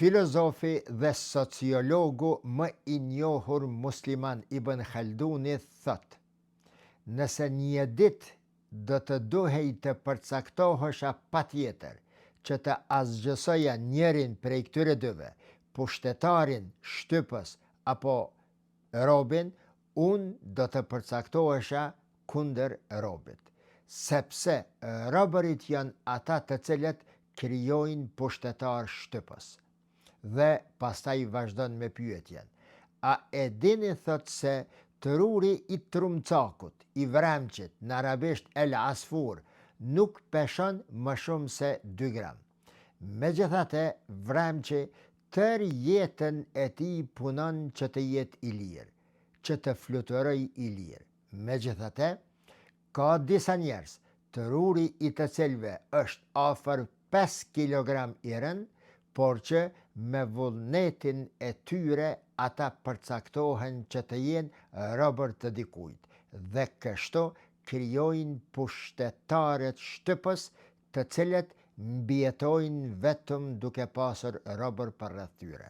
Filozofi dhe sociologu më i njohur musliman Ibn Khalduni thot: nëse një ditë do të duhej të përcaktohesha patjetër që të asgjësoja njërin prej këtyre dyve, pushtetarin, shtypës apo robin, unë do të përcaktohesha kundër robit, sepse robërit janë ata të cilët krijojnë pushtetar shtypës. Dhe pastaj vazhdon me pyetjen: a e dini thot se truri i trumcakut, i vremçit, në arabisht el asfur, nuk peshon më shumë se 2 gram. Megjithatë, vremçi tër jetën e tij punon që të jetë i lirë, që të fluturojë i lirë. Megjithatë, ka disa njerëz, truri i të cilëve është afër 5 kilogram i rënë, por që me vullnetin e tyre ata përcaktohen që të jenë robër të dikujt, dhe kështu krijojnë pushtetarët shtypës, të cilët mbijetojnë vetëm duke pasur robër përreth tyre.